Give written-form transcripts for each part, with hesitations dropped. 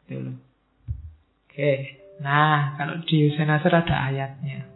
Itu loh. Oke. Nah, kalau di Hussein Nasr ada ayatnya.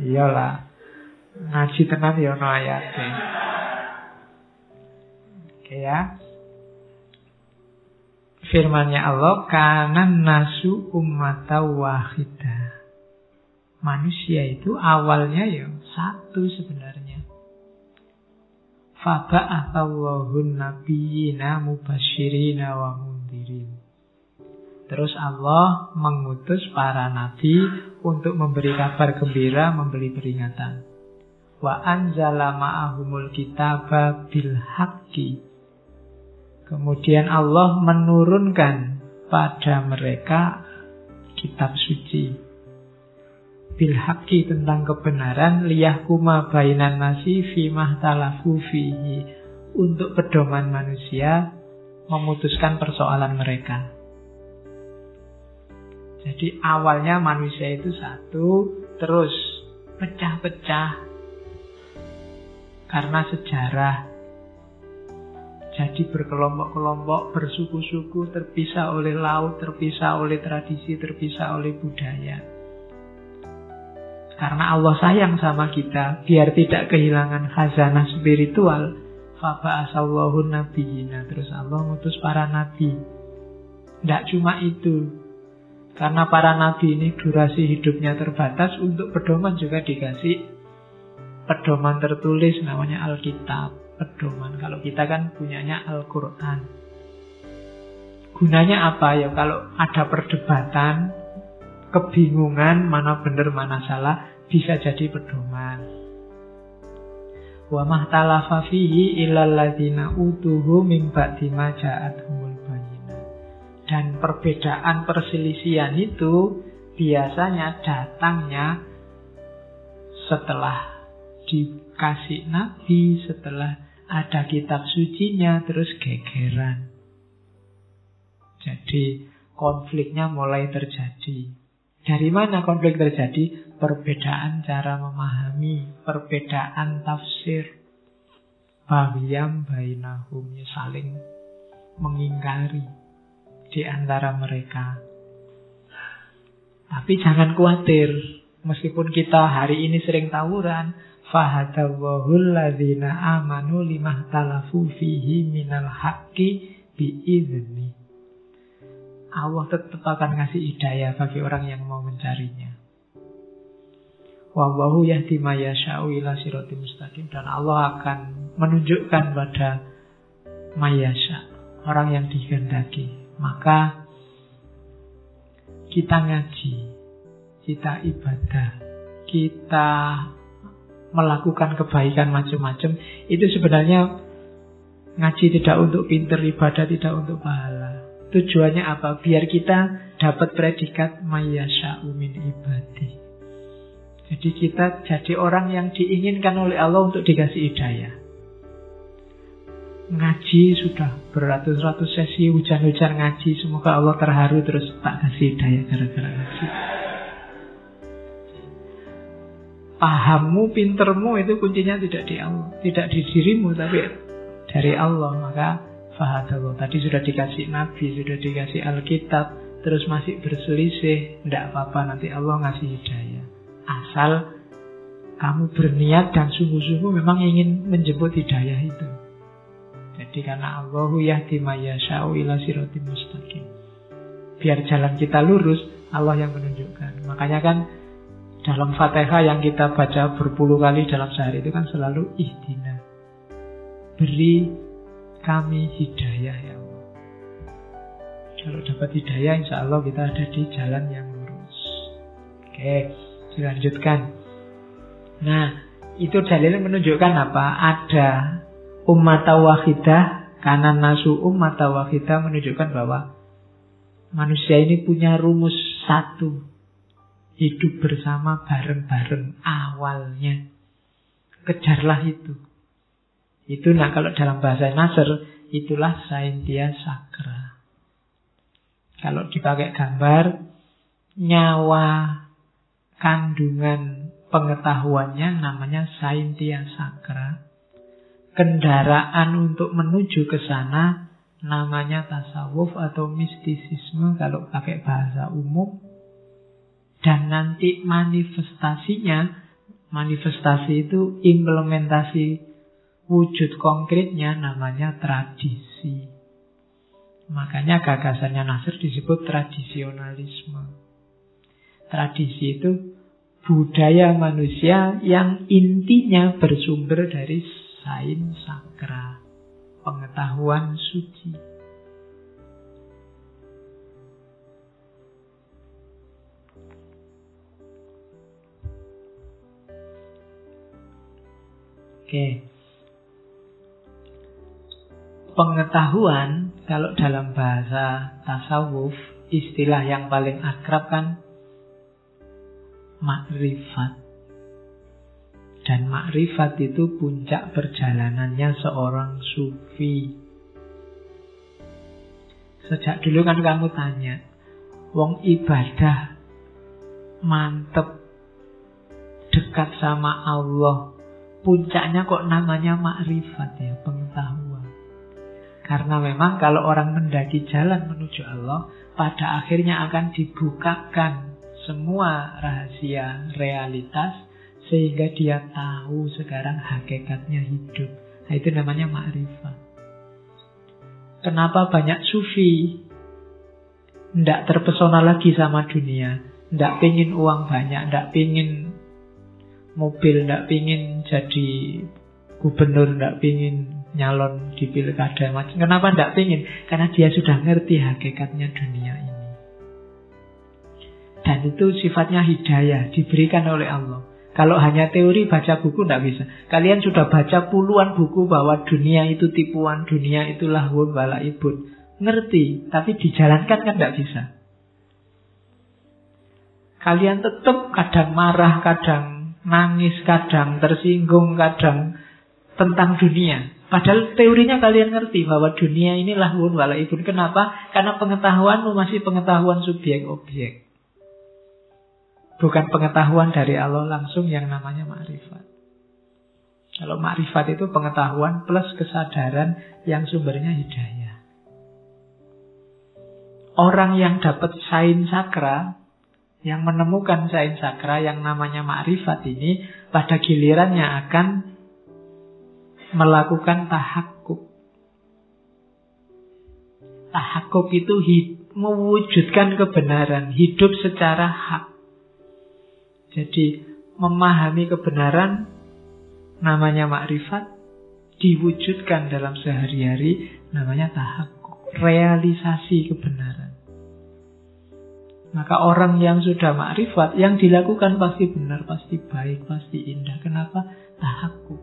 Iyalah. Ngaji tenan ya ono ayatnya. Oke ya. Firman-Nya Allah, kanan nasu ummatan wahidah. Manusia itu awalnya ya satu sebenarnya. Faba'athallahun nabiyyina mubasyirina wa mundhirin. Terus Allah mengutus para nabi untuk memberi kabar gembira, memberi peringatan. Wa anzala ma'ahumul kitaba bil haqqi. Kemudian Allah menurunkan pada mereka kitab suci bil haqqi, tentang kebenaran, liyahkuma bainan nasi fimah talafu fihi, untuk pedoman manusia memutuskan persoalan mereka. Jadi awalnya manusia itu satu, terus pecah-pecah karena sejarah. Jadi berkelompok-kelompok, bersuku-suku, terpisah oleh laut, terpisah oleh tradisi, terpisah oleh budaya. Karena Allah sayang sama kita, biar tidak kehilangan khazanah spiritual, faba'asallahu nabiyyina, terus Allah ngutus para nabi. Tidak cuma itu, karena para nabi ini durasi hidupnya terbatas, untuk pedoman juga dikasih pedoman tertulis namanya Alkitab. Pedoman, kalau kita kan punyanya Al-Quran. Gunanya apa ya? Kalau ada perdebatan, kebingungan mana benar mana salah, bisa jadi pedoman. Wa mahtalafa fihi illal ladzina utuhu min ba'di ma ja'atuhumul bayyinah. Dan perbedaan perselisihan itu biasanya datangnya setelah dikasih nabi, setelah ada kitab sucinya, terus gegeran. Jadi konfliknya mulai terjadi. Dari mana konflik terjadi? Perbedaan cara memahami, perbedaan tafsir. Bahyam bainahum, saling mengingkari di antara mereka. Tapi jangan khawatir, meskipun kita hari ini sering tawuran, fahadallahul ladzina amanu limahtalafu fihi minal haqqi bi'izni. Allah tetap akan ngasih hidayah bagi orang yang mau mencarinya. Wallahu yahdi may yasha'u ila siratim mustaqim. Dan Allah akan menunjukkan pada may yasha', orang yang dikehendaki. Maka kita ngaji, kita ibadah, kita melakukan kebaikan macam-macam, itu sebenarnya ngaji tidak untuk pinter, ibadah tidak untuk pahala. Tujuannya apa? Biar kita dapat predikat mayyasha'u min ibadi. Jadi kita jadi orang yang diinginkan oleh Allah untuk dikasih hidayah. Ngaji sudah beratus-ratus sesi, hujan-hujan ngaji, semoga Allah terharu terus tak kasih hidayah gara-gara ngaji. Pahammu, pintermu itu kuncinya tidak di Allah, tidak di dirimu, tapi dari Allah. Maka fahadallah, tadi sudah dikasih nabi, sudah dikasih Alkitab, terus masih berselisih, tidak apa-apa, nanti Allah ngasih hidayah. Asal kamu berniat dan sungguh-sungguh memang ingin menjemput hidayah itu. Jadi karena Allahu yahdi may yasha'u ila siratim mustaqim, biar jalan kita lurus, Allah yang menunjukkan. Makanya kan dalam Fatihah yang kita baca berpuluh kali dalam sehari itu kan selalu ihdina, beri kami hidayah ya Allah. Kalau dapat hidayah, insya Allah kita ada di jalan yang lurus. Oke, dilanjutkan. Nah, itu dalilnya menunjukkan apa? Ada ummatan wahidah, kanan nasu ummatan wahidah, menunjukkan bahwa manusia ini punya rumus satu. Hidup bersama bareng-bareng awalnya. Kejarlah itu. Itu kalau dalam bahasa Nasr, itulah Saintia Sakra. Kalau dipakai gambar, nyawa kandungan pengetahuannya namanya Saintia Sakra. Kendaraan untuk menuju ke sana namanya tasawuf atau mistisisme kalau pakai bahasa umum. Dan nanti manifestasi itu implementasi wujud konkretnya namanya tradisi. Makanya gagasannya Nasr disebut tradisionalisme. Tradisi itu budaya manusia yang intinya bersumber dari sains sakra, pengetahuan suci. Oke. Pengetahuan kalau dalam bahasa tasawuf, istilah yang paling akrab kan makrifat. Dan makrifat itu puncak perjalanannya seorang sufi. Sejak dulu kan kamu tanya, wong ibadah mantep, dekat sama Allah, puncaknya kok namanya makrifat ya, pengetahuan. Karena memang kalau orang mendaki jalan menuju Allah, pada akhirnya akan dibukakan semua rahasia realitas, sehingga dia tahu sekarang hakikatnya hidup. Nah, itu namanya makrifat. Kenapa banyak sufi tidak terpesona lagi sama dunia, tidak pingin uang banyak, tidak pingin mobil, tidak pingin jadi gubernur, tidak pingin nyalon di pilkada. Kenapa tidak pingin? Karena dia sudah ngerti hakikatnya dunia ini. Dan itu sifatnya hidayah, diberikan oleh Allah. Kalau hanya teori baca buku tidak bisa. Kalian sudah baca puluhan buku bahwa dunia itu tipuan, dunia itu lahwun walaibun. Ngerti, tapi dijalankan kan tidak bisa. Kalian tetap kadang marah, kadang nangis, kadang tersinggung, kadang tentang dunia. Padahal teorinya kalian ngerti bahwa dunia ini lahwun walaibun. Kenapa? Karena pengetahuanmu masih pengetahuan subjek-objek. Bukan pengetahuan dari Allah langsung yang namanya makrifat. Kalau makrifat itu pengetahuan plus kesadaran yang sumbernya hidayah. Orang yang dapat sains sakra, yang menemukan sains sakra yang namanya makrifat ini, pada gilirannya akan melakukan tahakkuk. Tahakkuk itu mewujudkan kebenaran, hidup secara hak. Jadi memahami kebenaran namanya makrifat, diwujudkan dalam sehari-hari namanya tahakkuk, realisasi kebenaran. Maka orang yang sudah makrifat, yang dilakukan pasti benar, pasti baik, pasti indah. Kenapa? Tahakkuk.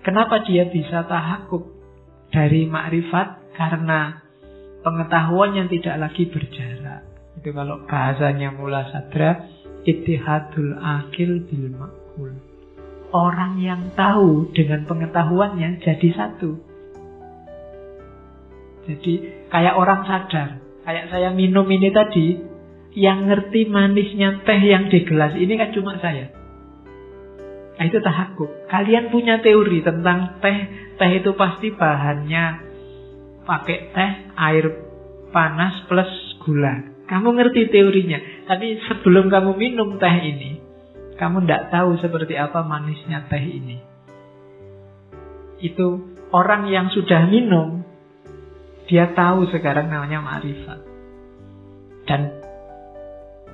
Kenapa dia bisa tahakkuk dari makrifat? Karena pengetahuan yang tidak lagi berjarak. Itu kalau bahasanya Mula Sadra, ittihadul akil bil ma'kul. Orang yang tahu dengan pengetahuannya jadi satu. Jadi kayak orang sadar. Kayak saya minum ini tadi, yang ngerti manisnya teh yang di gelas ini kan cuma saya. Nah, itu tahakkuk. Kalian punya teori tentang teh. Teh itu pasti bahannya pakai teh, air panas plus gula. Kamu ngerti teorinya. Tapi sebelum kamu minum teh ini, kamu tidak tahu seperti apa manisnya teh ini. Itu orang yang sudah minum, dia tahu sekarang namanya ma'rifat. Dan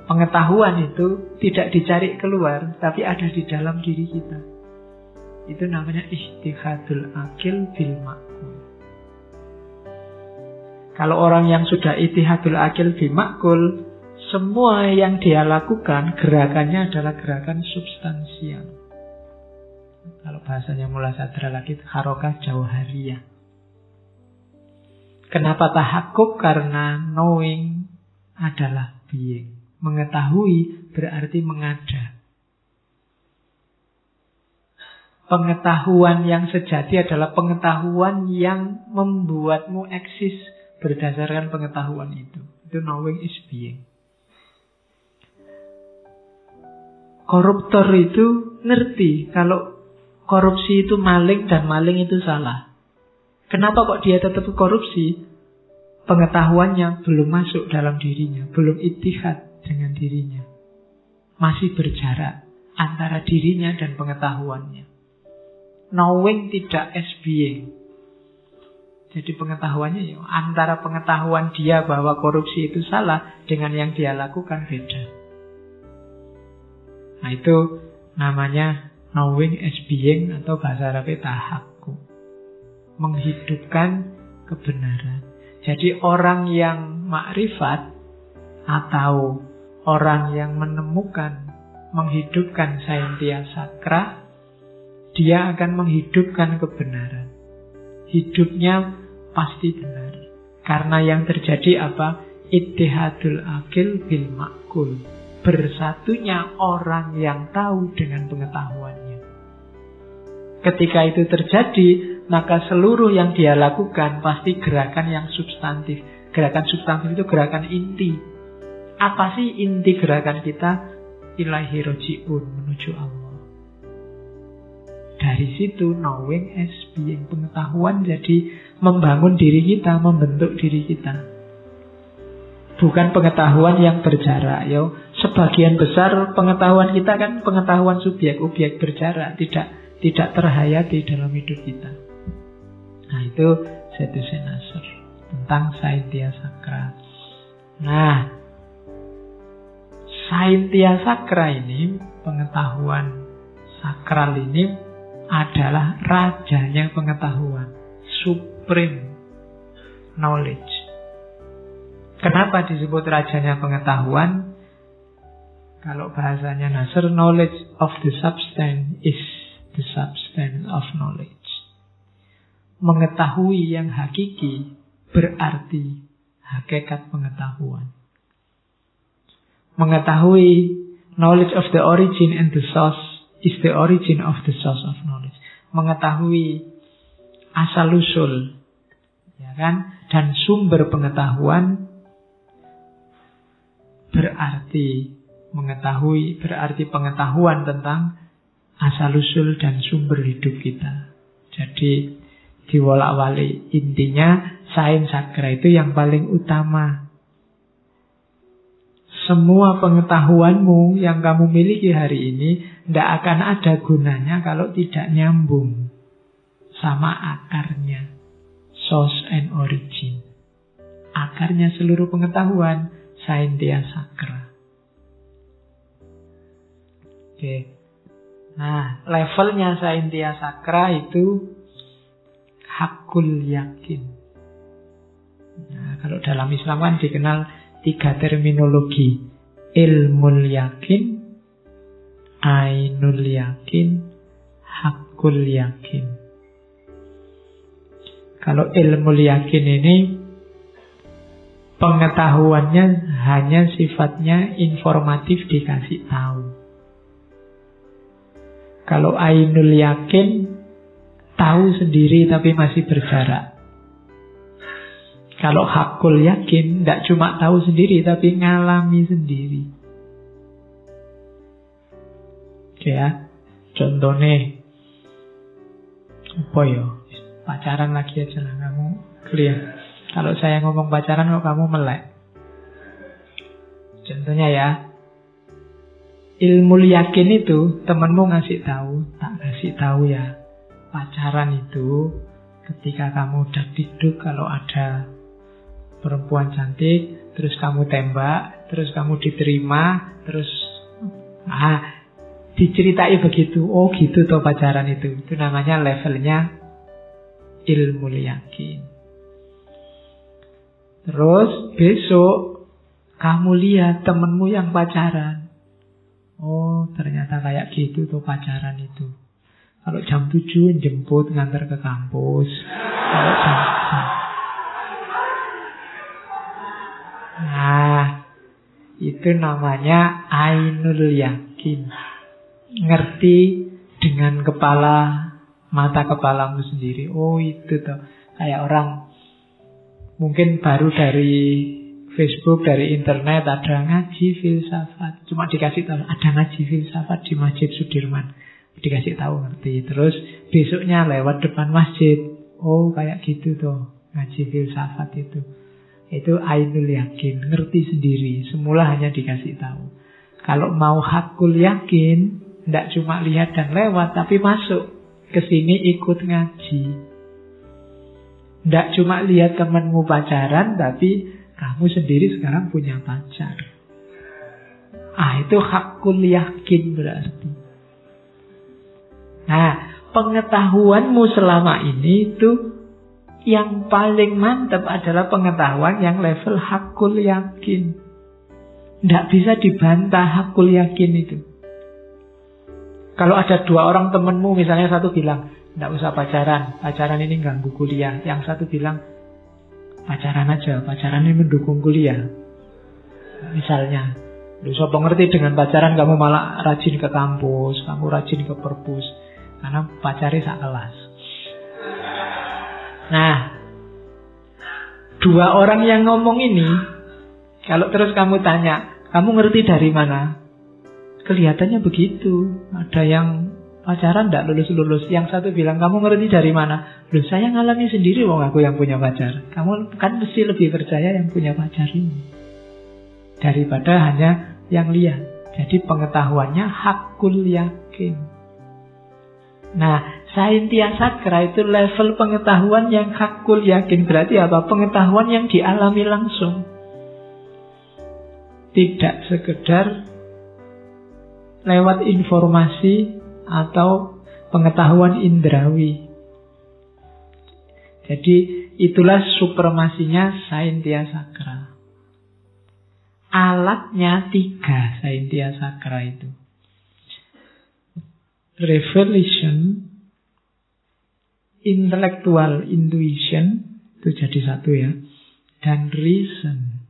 pengetahuan itu tidak dicari keluar, tapi ada di dalam diri kita. Itu namanya ittihadul akil bil ma'kul. Kalau orang yang sudah ittihadul akil bil ma'kul, semua yang dia lakukan, gerakannya adalah gerakan substansial. Kalau bahasanya Mula Sadra lagi, harokah jauhariyah. Kenapa tahakkuk? Karena knowing adalah being. Mengetahui berarti mengada. Pengetahuan yang sejati adalah pengetahuan yang membuatmu eksis berdasarkan pengetahuan itu. Itu knowing is being. Koruptor itu ngerti kalau korupsi itu maling dan maling itu salah. Kenapa kok dia tetap korupsi? Pengetahuannya belum masuk dalam dirinya, belum ittihad dengan dirinya. Masih berjarak antara dirinya dan pengetahuannya. Knowing tidak as being. Jadi pengetahuannya ya antara pengetahuan dia bahwa korupsi itu salah dengan yang dia lakukan beda. Nah itu namanya knowing as being atau bahasa Arabnya tahakkum. Menghidupkan kebenaran. Jadi orang yang makrifat atau orang yang menemukan, menghidupkan saintia sakra, dia akan menghidupkan kebenaran. Hidupnya pasti benar. Karena yang terjadi apa? Ittihadul akil bil makul. Bersatunya orang yang tahu dengan pengetahuannya. Ketika itu terjadi, maka seluruh yang dia lakukan pasti gerakan yang substantif. Gerakan substantif itu gerakan inti. Apa sih inti gerakan kita? Ilaihi roji'un, menuju Allah. Dari situ knowing as being, pengetahuan jadi membangun diri kita, membentuk diri kita. Bukan pengetahuan yang berjarak. Yo, sebagian besar pengetahuan kita kan pengetahuan subjek-objek berjarak, tidak terhayati dalam hidup kita. Nah itu Zaitun Nasr tentang saintia sakra. Nah, saintia sakra ini, pengetahuan sakral ini adalah rajanya pengetahuan, supreme knowledge. Kenapa disebut rajanya pengetahuan? Kalau bahasanya Nasr, knowledge of the substance is the substance of knowledge. Mengetahui yang hakiki berarti hakikat pengetahuan. Mengetahui knowledge of the origin and the source is the origin of the source of knowledge. Mengetahui asal-usul, ya kan, dan sumber pengetahuan berarti pengetahuan tentang asal-usul dan sumber hidup kita. Jadi diwolak-walik, intinya sains sakra itu yang paling utama. Semua pengetahuanmu yang kamu miliki hari ini tidak akan ada gunanya kalau tidak nyambung sama akarnya, source and origin. Akarnya seluruh pengetahuan saintia sakra. Oke. Nah, levelnya saintia sakra itu hakul yakin. Nah, kalau dalam Islam kan dikenal 3 terminologi. Ilmul yakin, ainul yakin, hakul yakin. Kalau ilmul yakin ini pengetahuannya hanya sifatnya informatif, dikasih tahu. Kalau ainul yakin, tahu sendiri tapi masih berjarak. Kalau hakul yakin, tidak cuma tahu sendiri tapi ngalami sendiri. Oke ya, contohnya apa ya? Pacaran lagi aja lah, kamu clear. Kalau saya ngomong pacaran kok kamu melek. Contohnya ya, ilmu yakin itu temanmu ngasih tahu, tak kasih tahu ya. Pacaran itu ketika kamu udah duduk, kalau ada perempuan cantik, terus kamu tembak, terus kamu diterima, terus diceritai begitu. Oh gitu toh pacaran itu. Itu namanya levelnya ilmu yakin. Terus besok kamu lihat temenmu yang pacaran. Oh ternyata kayak gitu tuh pacaran itu. Kalau jam 7 jemput ngantar ke kampus. Kalau jam itu namanya ainul yakin. Ngerti dengan mata kepalamu sendiri. Oh itu tuh. Kayak orang mungkin baru dari Facebook, dari internet ada ngaji filsafat. Cuma dikasih tahu ada ngaji filsafat di Masjid Sudirman. Dikasih tahu ngerti. Terus besoknya lewat depan masjid. Oh kayak gitu tuh ngaji filsafat itu. Itu ainul yakin, ngerti sendiri. Semula hanya dikasih tahu. Kalau mau hakul yakin, tidak cuma lihat dan lewat, tapi masuk ke sini ikut ngaji. Tidak cuma lihat temanmu pacaran, tapi kamu sendiri sekarang punya pacar. Itu hakul yakin berarti. Nah, pengetahuanmu selama ini itu yang paling mantap adalah pengetahuan yang level hakul yakin. Tidak bisa dibantah hakul yakin itu. Kalau ada dua orang temenmu, misalnya satu bilang, tidak usah pacaran, pacaran ini ganggu kuliah. Yang satu bilang, pacaran aja, pacaran ini mendukung kuliah. Misalnya, lu sopo ngerti dengan pacaran kamu malah rajin ke kampus, kamu rajin ke perpus, karena pacarnya sak kelas. Nah, dua orang yang ngomong ini, kalau terus kamu tanya, kamu ngerti dari mana? Kelihatannya begitu. Ada yang pacaran tidak lulus-lulus. Yang satu bilang, kamu ngerti dari mana? Loh, saya ngalami sendiri wong aku yang punya pacar. Kamu kan mesti lebih percaya yang punya pacar ini daripada hanya yang lihat. Jadi pengetahuannya hakul yakin. Nah, saintia sakra itu level pengetahuan yang hakul yakin. Berarti apa? Pengetahuan yang dialami langsung. Tidak sekedar lewat informasi atau pengetahuan indrawi. Jadi itulah supremasinya saintia sakra. Alatnya 3 saintia sakra itu. Revelation, intellectual intuition, itu jadi satu ya, dan reason.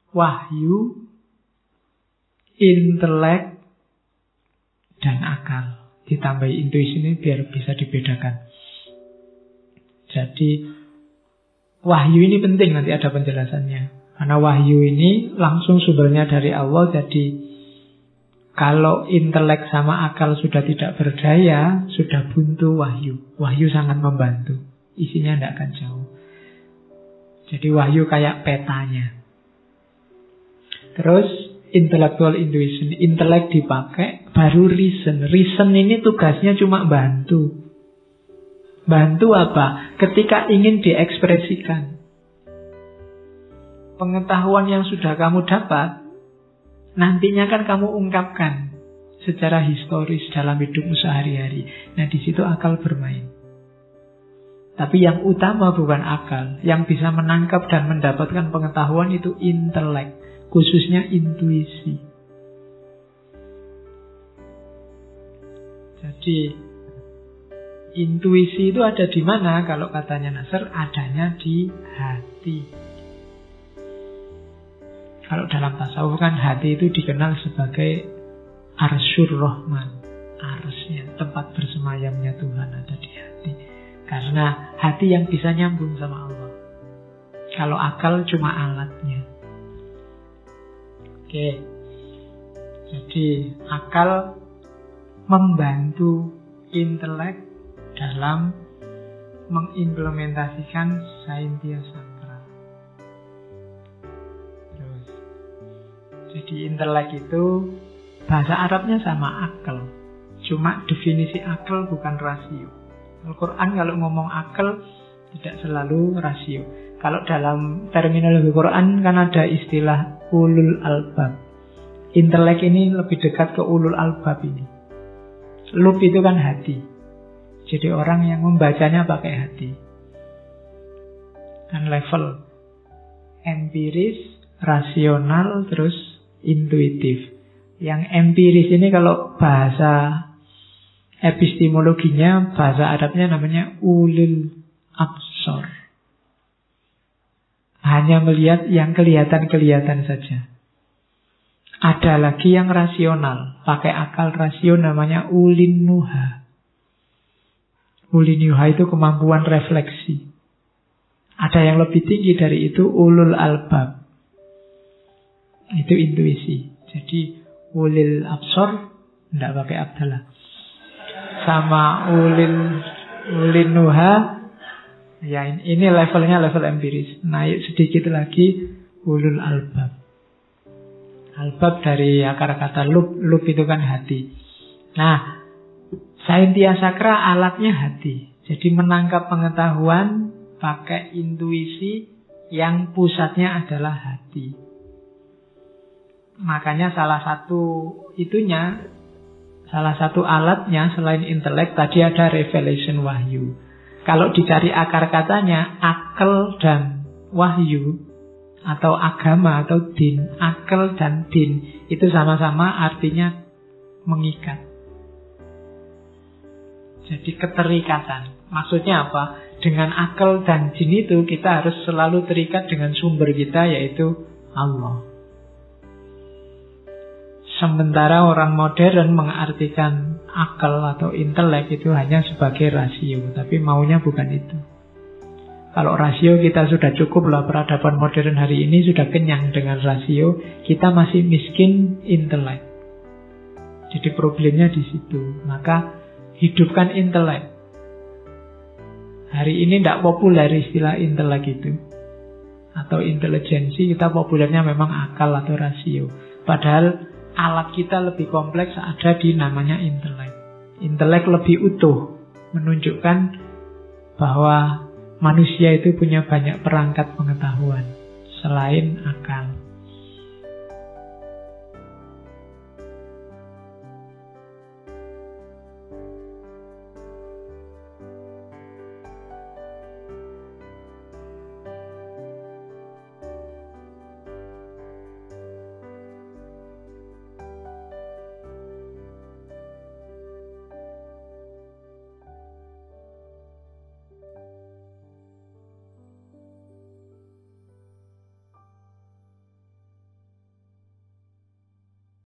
Wahyu, intelek, dan akal. Ditambah intuisi ini biar bisa dibedakan. Jadi wahyu ini penting, nanti ada penjelasannya. Karena wahyu ini langsung sumbernya dari Allah. Jadi kalau intelek sama akal sudah tidak berdaya, sudah buntu wahyu. Wahyu sangat membantu. Isinya tidak akan jauh. Jadi wahyu kayak petanya. Terus intellectual intuition, intelek dipakai, baru reason. Reason ini tugasnya cuma bantu. Bantu apa? Ketika ingin diekspresikan. Pengetahuan yang sudah kamu dapat, nantinya kan kamu ungkapkan secara historis dalam hidupmu sehari-hari. Nah, di situ akal bermain. Tapi yang utama bukan akal. Yang bisa menangkap dan mendapatkan pengetahuan itu intelek, khususnya intuisi. Jadi intuisi itu ada di mana? Kalau katanya Nasr, adanya di hati. Kalau dalam tasawuf kan hati itu dikenal sebagai Arsyur Rahman. Arsnya, tempat bersemayamnya Tuhan ada di hati. Karena hati yang bisa nyambung sama Allah. Kalau akal cuma alatnya. Oke. Jadi akal membantu intelek dalam mengimplementasikan saintia sakra. Terus, jadi intelek itu bahasa Arabnya sama akal. Cuma definisi akal bukan rasio. Al-Quran kalau ngomong akal tidak selalu rasio. Kalau dalam terminologi Quran kan ada istilah ulul albab. Intelek ini lebih dekat ke ulul albab ini. Lub itu kan hati. Jadi orang yang membacanya pakai hati. Kan level empiris, rasional, terus intuitif. Yang empiris ini kalau bahasa epistemologinya, bahasa Arabnya namanya ulul absor. Hanya melihat yang kelihatan-kelihatan saja. Ada lagi yang rasional, pakai akal rasio, namanya ulin nuha. Ulin nuha itu kemampuan refleksi. Ada yang lebih tinggi dari itu, ulul albab. Itu intuisi. Jadi ulil absor tidak pakai abdalah. sama ulin nuha. Ya, ini levelnya level empiris. Naik sedikit lagi ulul albab. Albab dari akar kata lub itu kan hati. Nah, Saintia Sakra alatnya hati. Jadi menangkap pengetahuan pakai intuisi yang pusatnya adalah hati. Makanya salah satu alatnya selain intelek tadi ada revelation wahyu. Kalau dicari akar katanya, akal dan wahyu atau agama atau din, akal dan din itu sama-sama artinya mengikat. Jadi keterikatan. Maksudnya apa? Dengan akal dan jin itu kita harus selalu terikat dengan sumber kita, yaitu Allah. Sementara orang modern mengartikan akal atau intelek itu hanya sebagai rasio, tapi maunya bukan itu. Kalau rasio kita sudah cukup lah, peradaban modern hari ini sudah kenyang dengan rasio, kita masih miskin intelek. Jadi problemnya di situ. Maka hidupkan intelek. Hari ini tidak populer istilah intelek itu. Atau intelijensi, kita populernya memang akal atau rasio. Padahal alat kita lebih kompleks ada di namanya intelek. Intelek lebih utuh, menunjukkan bahwa manusia itu punya banyak perangkat pengetahuan selain akal.